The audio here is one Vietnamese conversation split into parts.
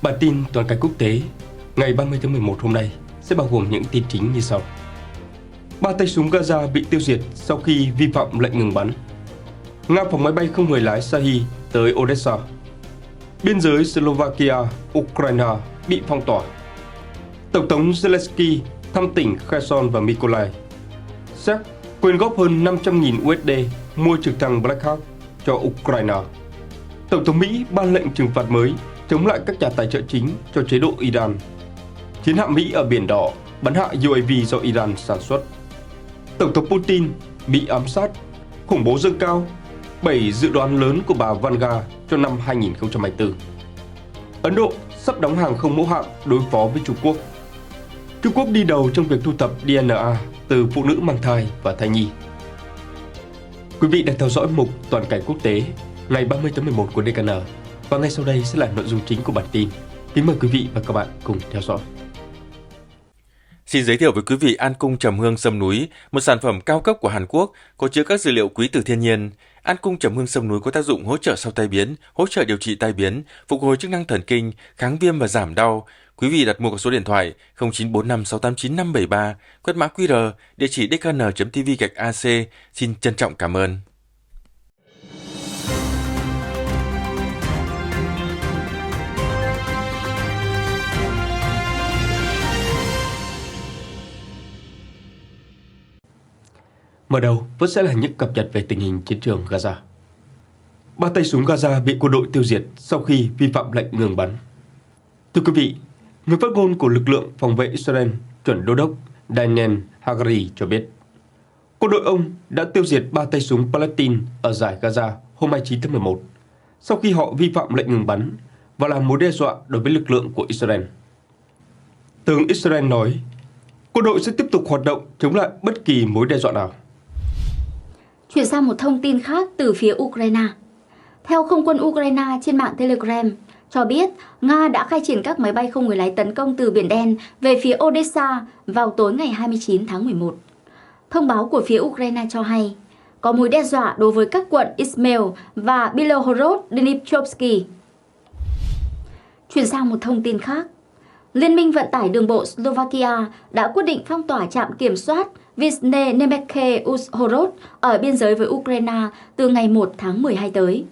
Bản tin toàn cảnh quốc tế ngày 30 tháng 11 hôm nay sẽ bao gồm những tin chính như sau. 3 tay súng Gaza bị tiêu diệt sau khi vi phạm lệnh ngừng bắn. Nga phóng máy bay không người lái Shahi tới Odessa. Biên giới Slovakia, Ukraine bị phong tỏa. Tổng thống Zelensky thăm tỉnh Kherson và Mykolaiv. Séc quyên góp hơn 500.000 USD mua trực thăng Black Hawk cho Ukraine. Tổng thống Mỹ ban lệnh trừng phạt mới chống lại các nhà tài trợ chính cho chế độ Iran. Chiến hạm Mỹ ở Biển Đỏ bắn hạ UAV do Iran sản xuất. Tổng thống Putin bị ám sát, khủng bố dâng cao, 7 dự đoán lớn của bà Vanga cho năm 2024. Ấn Độ sắp đóng hàng không mẫu hạm đối phó với Trung Quốc. Trung Quốc đi đầu trong việc thu thập DNA từ phụ nữ mang thai và thai nhi. Quý vị đang theo dõi mục Toàn cảnh quốc tế ngày 30 tháng 11 của DKN và ngay sau đây sẽ là nội dung chính của bản tin. Kính mời quý vị và các bạn cùng theo dõi. Xin giới thiệu với quý vị An Cung Trầm Hương Sâm Núi, một sản phẩm cao cấp của Hàn Quốc có chứa các dược liệu quý từ thiên nhiên. An Cung Trầm Hương Sâm Núi có tác dụng hỗ trợ sau tai biến, hỗ trợ điều trị tai biến, phục hồi chức năng thần kinh, kháng viêm và giảm đau. Quý vị đặt mua qua số điện thoại 0945689573, quét mã QR, địa chỉ dkn.tv/ac. Xin trân trọng cảm ơn. Mở đầu vẫn sẽ là những cập nhật về tình hình chiến trường Gaza. 3 tay súng Gaza bị quân đội tiêu diệt sau khi vi phạm lệnh ngừng bắn. Thưa quý vị, người phát ngôn của lực lượng phòng vệ Israel, chuẩn đô đốc Daniel Hagari cho biết, quân đội ông đã tiêu diệt 3 tay súng Palestine ở dải Gaza hôm 29 tháng 11 sau khi họ vi phạm lệnh ngừng bắn và là mối đe dọa đối với lực lượng của Israel. Tướng Israel nói, quân đội sẽ tiếp tục hoạt động chống lại bất kỳ mối đe dọa nào. Chuyển sang một thông tin khác từ phía Ukraine. Theo không quân Ukraine trên mạng Telegram cho biết, Nga đã khai triển các máy bay không người lái tấn công từ Biển Đen về phía Odessa vào tối ngày 29 tháng 11. Thông báo của phía Ukraine cho hay, có mối đe dọa đối với các quận Izmail và Bilohorod-Dnipropetrovsk. Chuyển sang một thông tin khác. Liên minh vận tải đường bộ Slovakia đã quyết định phong tỏa trạm kiểm soát Vyšné Nemecké Uzhhorod ở biên giới với Ukraine từ ngày 1 tháng 12 tới.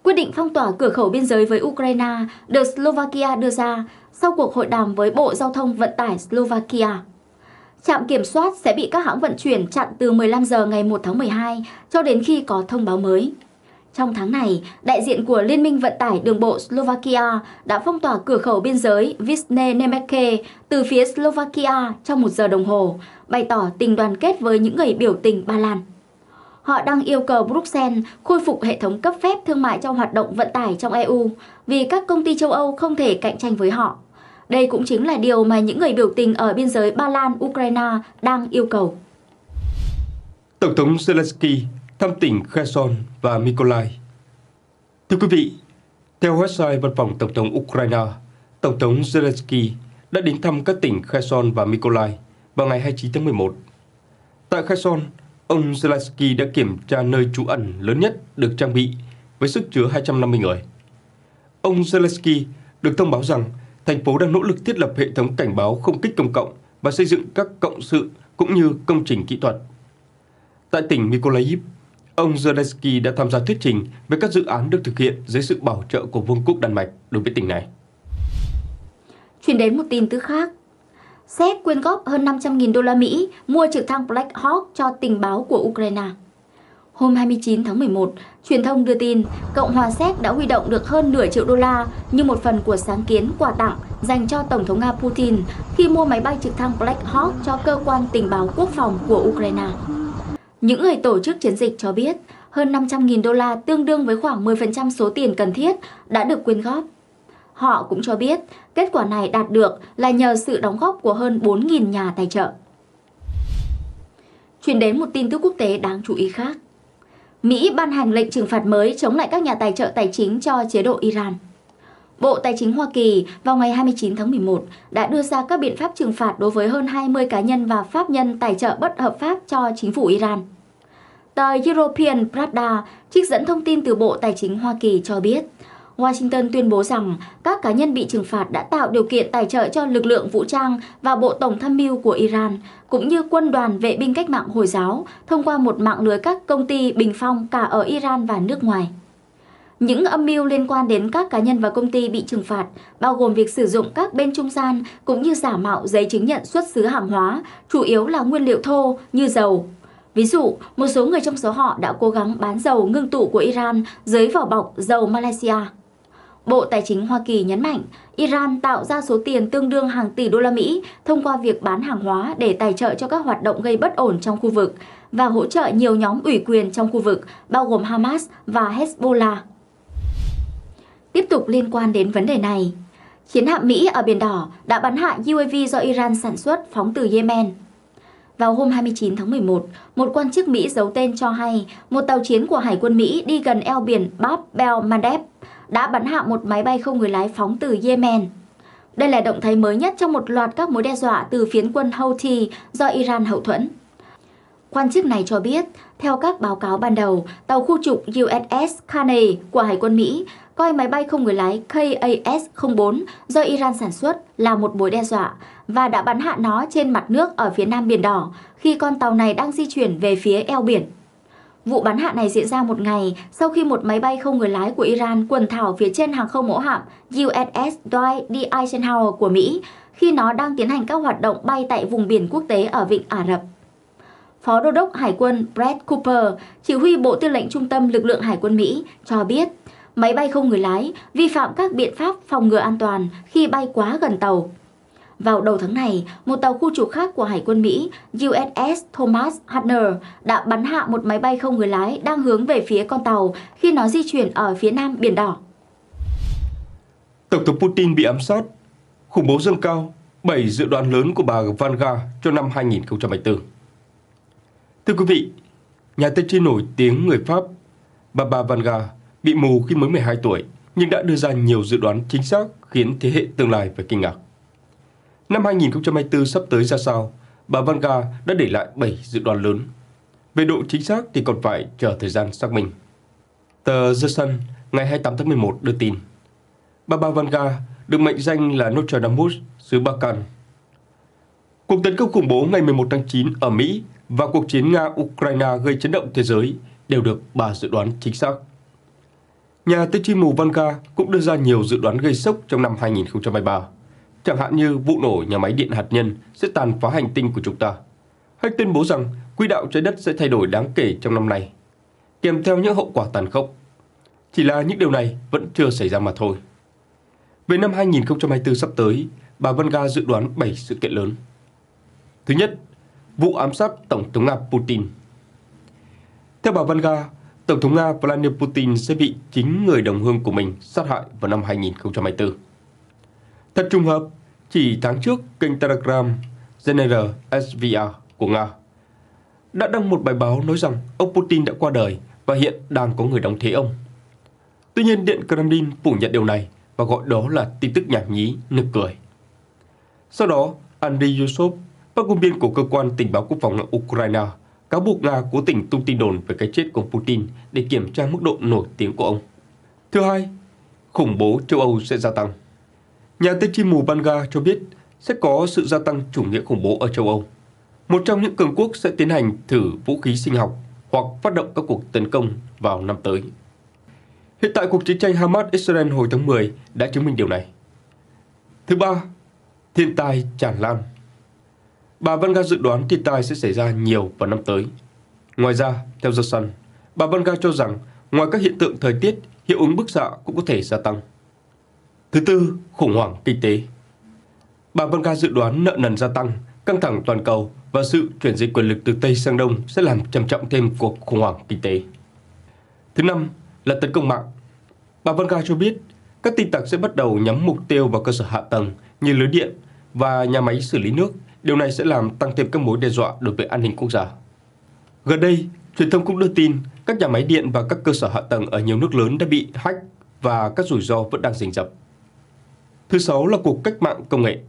Quyết định phong tỏa cửa khẩu biên giới với Ukraine được Slovakia đưa ra sau cuộc hội đàm với Bộ Giao thông Vận tải Slovakia. Trạm kiểm soát sẽ bị các hãng vận chuyển chặn từ 15 giờ ngày 1 tháng 12 cho đến khi có thông báo mới. Trong tháng này, đại diện của Liên minh vận tải đường bộ Slovakia đã phong tỏa cửa khẩu biên giới Vyšné Nemecké từ phía Slovakia trong 1 giờ đồng hồ, bày tỏ tình đoàn kết với những người biểu tình Ba Lan. Họ đang yêu cầu Bruxelles khôi phục hệ thống cấp phép thương mại cho hoạt động vận tải trong EU vì các công ty châu Âu không thể cạnh tranh với họ. Đây cũng chính là điều mà những người biểu tình ở biên giới Ba Lan-Ukraine đang yêu cầu. Tổng thống Zelensky thăm tỉnh Kherson và Mykolaiv. Thưa quý vị, theo website văn phòng Tổng thống Ukraine, Tổng thống Zelensky đã đến thăm các tỉnh Kherson và Mykolaiv vào ngày 29 tháng 11. Tại Kherson, ông Zelensky đã kiểm tra nơi trú ẩn lớn nhất được trang bị với sức chứa 250 người. Ông Zelensky được thông báo rằng thành phố đang nỗ lực thiết lập hệ thống cảnh báo không kích công cộng và xây dựng các cộng sự cũng như công trình kỹ thuật. Tại tỉnh Mykolaiv, ông Zelensky đã tham gia thuyết trình về các dự án được thực hiện dưới sự bảo trợ của Vương quốc Đan Mạch đối với tỉnh này. Chuyển đến một tin tức khác. Séc quyên góp hơn 500.000 đô la Mỹ mua trực thăng Black Hawk cho tình báo của Ukraine. Hôm 29 tháng 11, truyền thông đưa tin Cộng hòa Séc đã huy động được hơn nửa triệu đô la như một phần của sáng kiến quà tặng dành cho Tổng thống Nga Putin khi mua máy bay trực thăng Black Hawk cho cơ quan tình báo quốc phòng của Ukraine. Những người tổ chức chiến dịch cho biết hơn 500.000 đô la tương đương với khoảng 10% số tiền cần thiết đã được quyên góp. Họ cũng cho biết kết quả này đạt được là nhờ sự đóng góp của hơn 4.000 nhà tài trợ. Chuyển đến một tin tức quốc tế đáng chú ý khác. Mỹ ban hành lệnh trừng phạt mới chống lại các nhà tài trợ tài chính cho chế độ Iran. Bộ Tài chính Hoa Kỳ vào ngày 29 tháng 11 đã đưa ra các biện pháp trừng phạt đối với hơn 20 cá nhân và pháp nhân tài trợ bất hợp pháp cho chính phủ Iran. Tờ European Pravda trích dẫn thông tin từ Bộ Tài chính Hoa Kỳ cho biết, Washington tuyên bố rằng các cá nhân bị trừng phạt đã tạo điều kiện tài trợ cho lực lượng vũ trang và Bộ Tổng tham mưu của Iran, cũng như quân đoàn vệ binh cách mạng Hồi giáo, thông qua một mạng lưới các công ty bình phong cả ở Iran và nước ngoài. Những âm mưu liên quan đến các cá nhân và công ty bị trừng phạt bao gồm việc sử dụng các bên trung gian cũng như giả mạo giấy chứng nhận xuất xứ hàng hóa, chủ yếu là nguyên liệu thô như dầu. Ví dụ, một số người trong số họ đã cố gắng bán dầu ngưng tụ của Iran dưới vỏ bọc dầu Malaysia. Bộ Tài chính Hoa Kỳ nhấn mạnh, Iran tạo ra số tiền tương đương hàng tỷ đô la Mỹ thông qua việc bán hàng hóa để tài trợ cho các hoạt động gây bất ổn trong khu vực và hỗ trợ nhiều nhóm ủy quyền trong khu vực, bao gồm Hamas và Hezbollah. Tiếp tục liên quan đến vấn đề này, chiến hạm Mỹ ở Biển Đỏ đã bắn hạ UAV do Iran sản xuất phóng từ Yemen. Vào hôm 29 tháng 11, một quan chức Mỹ giấu tên cho hay một tàu chiến của Hải quân Mỹ đi gần eo biển Bab el-Mandeb đã bắn hạ một máy bay không người lái phóng từ Yemen. Đây là động thái mới nhất trong một loạt các mối đe dọa từ phiến quân Houthi do Iran hậu thuẫn. Quan chức này cho biết, theo các báo cáo ban đầu, tàu khu trục USS Carney của Hải quân Mỹ coi máy bay không người lái KAS-04 do Iran sản xuất là một mối đe dọa và đã bắn hạ nó trên mặt nước ở phía nam Biển Đỏ khi con tàu này đang di chuyển về phía eo biển. Vụ bắn hạ này diễn ra một ngày sau khi một máy bay không người lái của Iran quần thảo phía trên hàng không mẫu hạm USS Dwight D. Eisenhower của Mỹ khi nó đang tiến hành các hoạt động bay tại vùng biển quốc tế ở Vịnh Ả Rập. Phó Đô đốc Hải quân Brett Cooper, chỉ huy Bộ Tư lệnh Trung tâm Lực lượng Hải quân Mỹ, cho biết máy bay không người lái vi phạm các biện pháp phòng ngừa an toàn khi bay quá gần tàu. Vào đầu tháng này, một tàu khu trục khác của Hải quân Mỹ, USS Thomas Hatner, đã bắn hạ một máy bay không người lái đang hướng về phía con tàu khi nó di chuyển ở phía nam Biển Đỏ. Tổng thống Putin bị ám sát, khủng bố dâng cao, 7 dự đoán lớn của bà Vanga cho năm 2024. Thưa quý vị, nhà tiên tri nổi tiếng người Pháp bà Vanga bị mù khi mới 12 tuổi nhưng đã đưa ra nhiều dự đoán chính xác khiến thế hệ tương lai phải kinh ngạc. Năm 2024 sắp tới ra sao, bà Vanga đã để lại 7 dự đoán lớn. Về độ chính xác thì còn phải chờ thời gian xác minh. Tờ The Sun ngày 28 tháng 11 đưa tin, bà Vanga được mệnh danh là Nostradamus xứ Balkan. Cuộc tấn công khủng bố ngày 11 tháng 9 ở Mỹ và cuộc chiến Nga-Ukraine gây chấn động thế giới đều được bà dự đoán chính xác. Nhà tiên tri mù Vanga cũng đưa ra nhiều dự đoán gây sốc trong năm 2023, chẳng hạn như vụ nổ nhà máy điện hạt nhân sẽ tàn phá hành tinh của chúng ta, hay tuyên bố rằng quỹ đạo trái đất sẽ thay đổi đáng kể trong năm nay, kèm theo những hậu quả tàn khốc. Chỉ là những điều này vẫn chưa xảy ra mà thôi. Về năm 2024 sắp tới, bà Vanga dự đoán 7 sự kiện lớn. Thứ nhất, vụ ám sát Tổng thống Nga Putin. Theo bà Vanga, Tổng thống Nga Vladimir Putin sẽ bị chính người đồng hương của mình sát hại vào năm 2024. Thật trùng hợp, chỉ tháng trước, kênh Telegram General SVR của Nga đã đăng một bài báo nói rằng ông Putin đã qua đời và hiện đang có người đóng thế ông. Tuy nhiên, Điện Kremlin phủ nhận điều này và gọi đó là tin tức nhảm nhí, nực cười. Sau đó, Andriy Yusov, phát ngôn viên của cơ quan tình báo quốc phòng Ukraine, cáo buộc Nga cố tình tung tin đồn về cái chết của Putin để kiểm tra mức độ nổi tiếng của ông. Thứ hai, khủng bố châu Âu sẽ gia tăng. Nhà tiên tri mù Vanga cho biết sẽ có sự gia tăng chủ nghĩa khủng bố ở châu Âu. Một trong những cường quốc sẽ tiến hành thử vũ khí sinh học hoặc phát động các cuộc tấn công vào năm tới. Hiện tại, cuộc chiến tranh Hamas-Israel hồi tháng 10 đã chứng minh điều này. Thứ ba, thiên tai tràn lan. Bà Vanga dự đoán thiên tai sẽ xảy ra nhiều vào năm tới. Ngoài ra, theo The Sun, bà Vanga cho rằng ngoài các hiện tượng thời tiết, hiệu ứng bức xạ cũng có thể gia tăng. Thứ tư, khủng hoảng kinh tế. Bà Vanga dự đoán nợ nần gia tăng, căng thẳng toàn cầu và sự chuyển dịch quyền lực từ Tây sang Đông sẽ làm trầm trọng thêm cuộc khủng hoảng kinh tế. Thứ năm là tấn công mạng. Bà Vanga cho biết các tin tặc sẽ bắt đầu nhắm mục tiêu vào cơ sở hạ tầng như lưới điện và nhà máy xử lý nước. Điều này sẽ làm tăng thêm các mối đe dọa đối với an ninh quốc gia. Gần đây, truyền thông cũng đưa tin các nhà máy điện và các cơ sở hạ tầng ở nhiều nước lớn đã bị hack và các rủi ro vẫn đang rình rập. Thứ sáu là cuộc cách mạng công nghệ.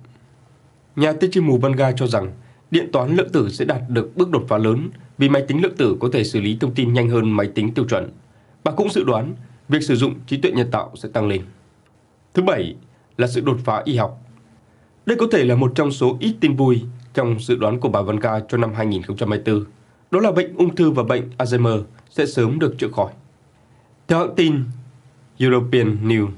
Nhà tiên tri mù Vanga cho rằng điện toán lượng tử sẽ đạt được bước đột phá lớn vì máy tính lượng tử có thể xử lý thông tin nhanh hơn máy tính tiêu chuẩn. Bà cũng dự đoán việc sử dụng trí tuệ nhân tạo sẽ tăng lên. Thứ bảy là sự đột phá y học. Đây có thể là một trong số ít tin vui trong dự đoán của bà Vanga cho năm 2024. Đó là bệnh ung thư và bệnh Alzheimer sẽ sớm được chữa khỏi. Theo hãng tin European News,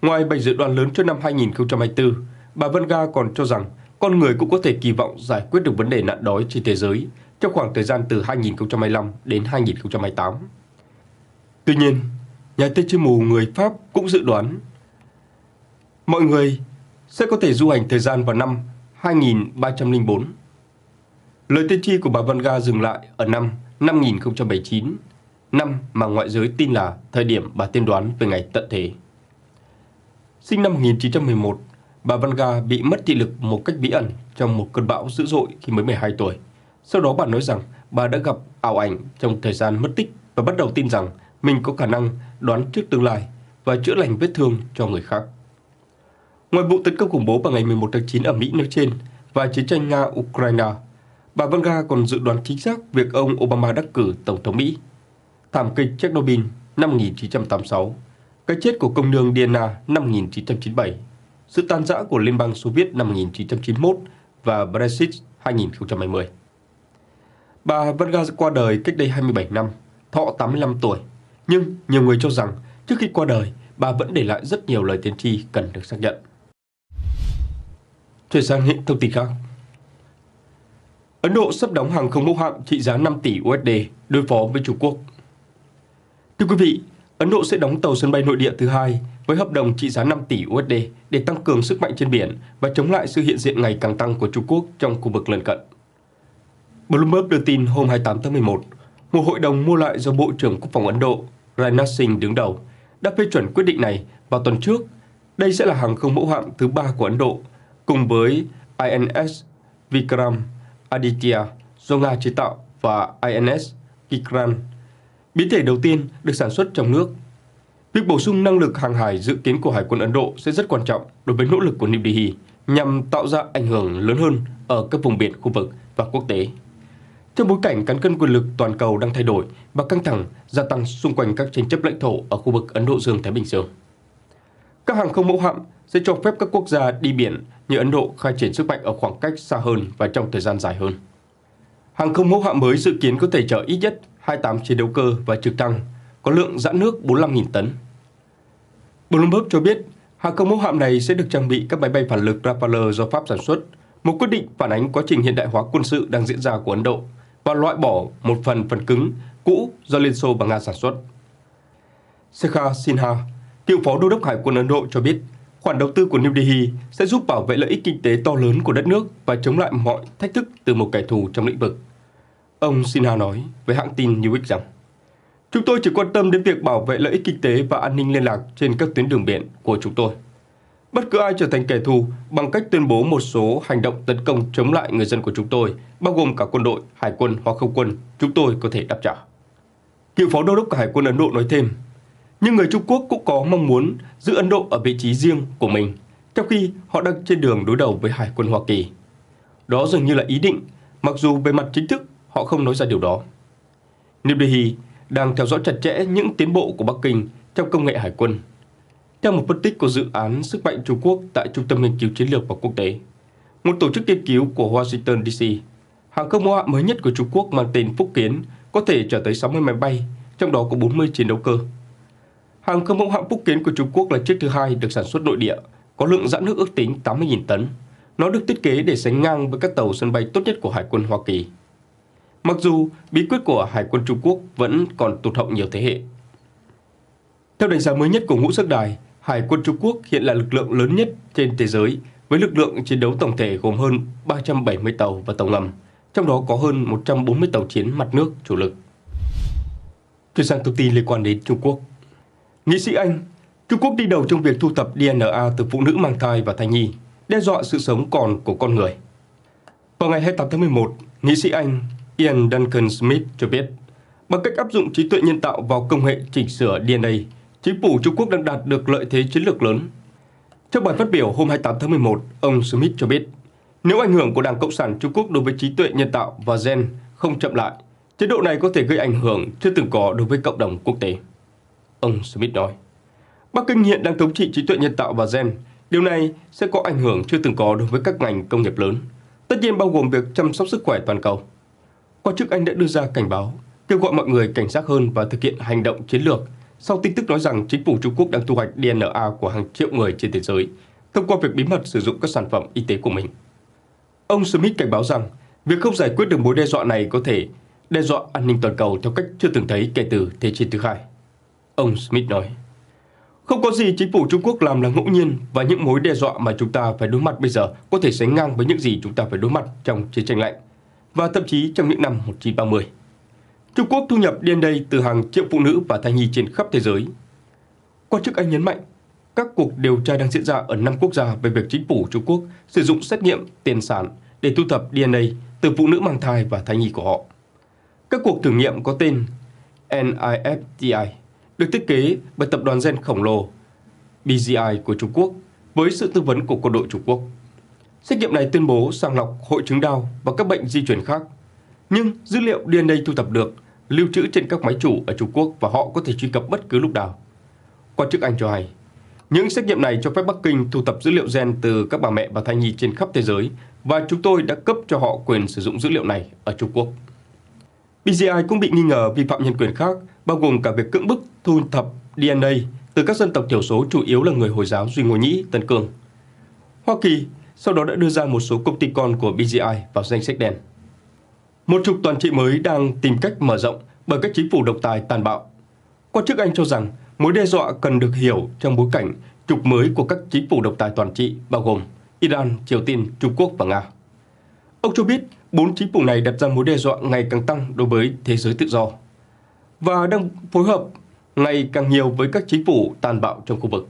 ngoài 7 dự đoán lớn cho năm 2024, bà Vanga còn cho rằng con người cũng có thể kỳ vọng giải quyết được vấn đề nạn đói trên thế giới trong khoảng thời gian từ 2025 đến 2028. Tuy nhiên, nhà tiên tri mù người Pháp cũng dự đoán mọi người sẽ có thể du hành thời gian vào năm 2304. Lời tiên tri của bà Vanga dừng lại ở năm 5079, năm mà ngoại giới tin là thời điểm bà tiên đoán về ngày tận thế. Sinh năm 1911, bà Vanga bị mất thị lực một cách bí ẩn trong một cơn bão dữ dội khi mới 12 tuổi. Sau đó bà nói rằng bà đã gặp ảo ảnh trong thời gian mất tích và bắt đầu tin rằng mình có khả năng đoán trước tương lai và chữa lành vết thương cho người khác. Ngoài vụ tấn công khủng bố vào ngày 11 tháng 9 ở Mỹ nêu trên và chiến tranh Nga-Ukraine, bà Vanga còn dự đoán chính xác việc ông Obama đắc cử Tổng thống Mỹ, thảm kịch Chernobyl năm 1986, cái chết của công nương Diana năm 1997, sự tan rã của Liên bang Xô Viết năm 1991 và Brexit 2020. Bà Vanga qua đời cách đây 27 năm, thọ 85 tuổi, nhưng nhiều người cho rằng trước khi qua đời, bà vẫn để lại rất nhiều lời tiên tri cần được xác nhận. Chuyển sang những thông tin khác. Ấn Độ sắp đóng hàng không mẫu hạm trị giá 5 tỷ USD đối phó với Trung Quốc. Thưa quý vị, Ấn Độ sẽ đóng tàu sân bay nội địa thứ hai với hợp đồng trị giá 5 tỷ USD để tăng cường sức mạnh trên biển và chống lại sự hiện diện ngày càng tăng của Trung Quốc trong khu vực lân cận. Bloomberg đưa tin hôm 28 tháng 11, một hội đồng mua lại do Bộ trưởng Quốc phòng Ấn Độ Rajnath Singh đứng đầu đã phê chuẩn quyết định này vào tuần trước. Đây sẽ là hàng không mẫu hạm thứ 3 của Ấn Độ, cùng với INS Vikram Aditya do Nga chế tạo và INS Vikrant, biến thể đầu tiên được sản xuất trong nước. Việc bổ sung năng lực hàng hải dự kiến của Hải quân Ấn Độ sẽ rất quan trọng đối với nỗ lực của New Delhi nhằm tạo ra ảnh hưởng lớn hơn ở các vùng biển khu vực và quốc tế. Trong bối cảnh cán cân quyền lực toàn cầu đang thay đổi và căng thẳng gia tăng xung quanh các tranh chấp lãnh thổ ở khu vực Ấn Độ Dương-Thái Bình Dương, các hàng không mẫu hạm sẽ cho phép các quốc gia đi biển như Ấn Độ khai triển sức mạnh ở khoảng cách xa hơn và trong thời gian dài hơn. Hàng không mẫu hạm mới dự kiến có thể chở ít nhất 28 chiến đấu cơ và trực thăng, có lượng dã nước 45.000 tấn. Bloomberg cho biết, hàng không mẫu hạm này sẽ được trang bị các máy bay phản lực Rafale do Pháp sản xuất, một quyết định phản ánh quá trình hiện đại hóa quân sự đang diễn ra của Ấn Độ và loại bỏ một phần cứng cũ do Liên Xô và Nga sản xuất. Sekha Sinha, cựu phó đô đốc Hải quân Ấn Độ cho biết, khoản đầu tư của New Delhi sẽ giúp bảo vệ lợi ích kinh tế to lớn của đất nước và chống lại mọi thách thức từ một kẻ thù trong lĩnh vực. Ông Sinha nói với hãng tin Newsweek rằng, chúng tôi chỉ quan tâm đến việc bảo vệ lợi ích kinh tế và an ninh liên lạc trên các tuyến đường biển của chúng tôi. Bất cứ ai trở thành kẻ thù bằng cách tuyên bố một số hành động tấn công chống lại người dân của chúng tôi, bao gồm cả quân đội, hải quân hoặc không quân, chúng tôi có thể đáp trả. Cựu phó đô đốc Hải quân Ấn Độ nói thêm, nhưng người Trung Quốc cũng có mong muốn giữ Ấn Độ ở vị trí riêng của mình, trong khi họ đang trên đường đối đầu với Hải quân Hoa Kỳ. Đó dường như là ý định, mặc dù về mặt chính thức họ không nói ra điều đó. New Delhi đang theo dõi chặt chẽ những tiến bộ của Bắc Kinh trong công nghệ hải quân. Theo một phân tích của dự án sức mạnh Trung Quốc tại Trung tâm Nghiên cứu Chiến lược và Quốc tế, một tổ chức nghiên cứu của Washington DC, hàng không mẫu hạm mới nhất của Trung Quốc mang tên Phúc Kiến có thể chở tới 60 máy bay, trong đó có 40 chiến đấu cơ. Hàng không mẫu hạm Phúc Kiến của Trung Quốc là chiếc thứ hai được sản xuất nội địa, có lượng dã nước ước tính 80.000 tấn. Nó được thiết kế để sánh ngang với các tàu sân bay tốt nhất của Hải quân Hoa Kỳ. Mặc dù bí quyết của Hải quân Trung Quốc vẫn còn tụt hậu nhiều thế hệ. Theo đánh giá mới nhất của Ngũ Sắc Đài, Hải quân Trung Quốc hiện là lực lượng lớn nhất trên thế giới với lực lượng chiến đấu tổng thể gồm hơn 370 tàu và tàu ngầm, trong đó có hơn 140 tàu chiến mặt nước chủ lực. Chuyển sang thông tin liên quan đến Trung Quốc. Nghị sĩ Anh, Trung Quốc đi đầu trong việc thu thập DNA từ phụ nữ mang thai và thai nhi, đe dọa sự sống còn của con người. Vào ngày 28 tháng 11, nghị sĩ Anh Ian Duncan Smith cho biết, bằng cách áp dụng trí tuệ nhân tạo vào công nghệ chỉnh sửa DNA, chính phủ Trung Quốc đang đạt được lợi thế chiến lược lớn. Trong bài phát biểu hôm 28 tháng 11, ông Smith cho biết, nếu ảnh hưởng của Đảng Cộng sản Trung Quốc đối với trí tuệ nhân tạo và gen không chậm lại, chế độ này có thể gây ảnh hưởng chưa từng có đối với cộng đồng quốc tế. Ông Smith nói. Bắc Kinh hiện đang thống trị trí tuệ nhân tạo và gen. Điều này sẽ có ảnh hưởng chưa từng có đối với các ngành công nghiệp lớn, tất nhiên bao gồm việc chăm sóc sức khỏe toàn cầu. Quan chức Anh đã đưa ra cảnh báo, kêu gọi mọi người cảnh giác hơn và thực hiện hành động chiến lược sau tin tức nói rằng chính phủ Trung Quốc đang thu hoạch DNA của hàng triệu người trên thế giới thông qua việc bí mật sử dụng các sản phẩm y tế của mình. Ông Smith cảnh báo rằng việc không giải quyết được mối đe dọa này có thể đe dọa an ninh toàn cầu theo cách chưa từng thấy kể từ Thế chiến thứ hai. Ông Smith nói, không có gì chính phủ Trung Quốc làm là ngẫu nhiên và những mối đe dọa mà chúng ta phải đối mặt bây giờ có thể sánh ngang với những gì chúng ta phải đối mặt trong chiến tranh lạnh và thậm chí trong những năm 1930. Trung Quốc thu nhập DNA từ hàng triệu phụ nữ và thai nhi trên khắp thế giới. Quan chức Anh nhấn mạnh, các cuộc điều tra đang diễn ra ở 5 quốc gia về việc chính phủ Trung Quốc sử dụng xét nghiệm tiền sản để thu thập DNA từ phụ nữ mang thai và thai nhi của họ. Các cuộc thử nghiệm có tên NIFTI được thiết kế bởi tập đoàn gen khổng lồ BGI của Trung Quốc với sự tư vấn của quân đội Trung Quốc. Xét nghiệm này tuyên bố sàng lọc hội chứng đau và các bệnh di truyền khác. Nhưng dữ liệu DNA thu thập được lưu trữ trên các máy chủ ở Trung Quốc và họ có thể truy cập bất cứ lúc nào. Quan chức Anh cho hay, những xét nghiệm này cho phép Bắc Kinh thu thập dữ liệu gen từ các bà mẹ và thai nhi trên khắp thế giới và chúng tôi đã cấp cho họ quyền sử dụng dữ liệu này ở Trung Quốc. BGI cũng bị nghi ngờ vi phạm nhân quyền khác, bao gồm cả việc cưỡng bức thu thập DNA từ các dân tộc thiểu số chủ yếu là người Hồi giáo Duy Ngô Nhĩ, Tân Cương. Hoa Kỳ sau đó đã đưa ra một số công ty con của BGI vào danh sách đen. Một trục toàn trị mới đang tìm cách mở rộng bởi các chính phủ độc tài tàn bạo. Quan chức Anh cho rằng mối đe dọa cần được hiểu trong bối cảnh trục mới của các chính phủ độc tài toàn trị bao gồm Iran, Triều Tiên, Trung Quốc và Nga. Ông cho biết 4 chính phủ này đặt ra mối đe dọa ngày càng tăng đối với thế giới tự do và đang phối hợp ngày càng nhiều với các chính phủ tàn bạo trong khu vực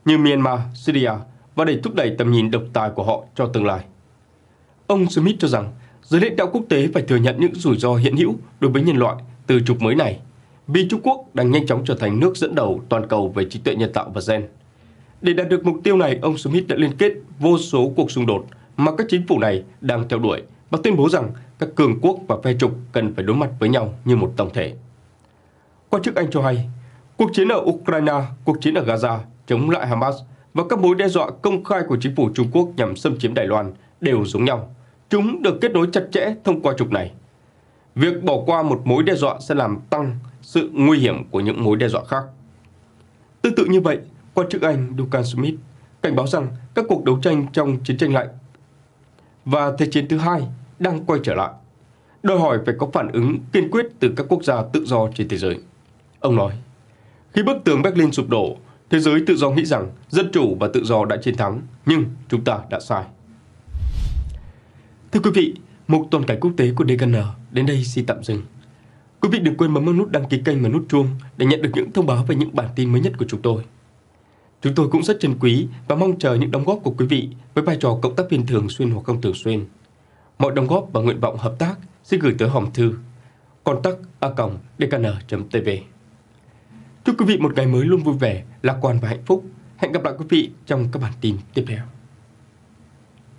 như Myanmar, Syria và để thúc đẩy tầm nhìn độc tài của họ cho tương lai. Ông Smith cho rằng giới lãnh đạo quốc tế phải thừa nhận những rủi ro hiện hữu đối với nhân loại từ trục mới này vì Trung Quốc đang nhanh chóng trở thành nước dẫn đầu toàn cầu về trí tuệ nhân tạo và gen. Để đạt được mục tiêu này, ông Smith đã liên kết vô số cuộc xung đột mà các chính phủ này đang theo đuổi và tuyên bố rằng các cường quốc và phe trục cần phải đối mặt với nhau như một tổng thể. Quan chức Anh cho hay, cuộc chiến ở Ukraine, cuộc chiến ở Gaza chống lại Hamas và các mối đe dọa công khai của chính phủ Trung Quốc nhằm xâm chiếm Đài Loan đều giống nhau. Chúng được kết nối chặt chẽ thông qua trục này. Việc bỏ qua một mối đe dọa sẽ làm tăng sự nguy hiểm của những mối đe dọa khác. Tương tự như vậy, quan chức Anh Duncan Smith cảnh báo rằng các cuộc đấu tranh trong chiến tranh lạnh và Thế chiến thứ hai đang quay trở lại, đòi hỏi phải có phản ứng kiên quyết từ các quốc gia tự do trên thế giới. Ông nói, khi bức tường Berlin sụp đổ, thế giới tự do nghĩ rằng dân chủ và tự do đã chiến thắng, nhưng chúng ta đã sai. Thưa quý vị, mục toàn cảnh quốc tế của DKN đến đây xin tạm dừng. Quý vị đừng quên bấm nút đăng ký kênh và nút chuông để nhận được những thông báo về những bản tin mới nhất của chúng tôi. Chúng tôi cũng rất trân quý và mong chờ những đóng góp của quý vị với vai trò cộng tác viên thường xuyên hoặc không thường xuyên. Mọi đóng góp và nguyện vọng hợp tác xin gửi tới hòm thư contact@dkn.tv. Chúc quý vị một ngày mới luôn vui vẻ, lạc quan và hạnh phúc. Hẹn gặp lại quý vị trong các bản tin tiếp theo.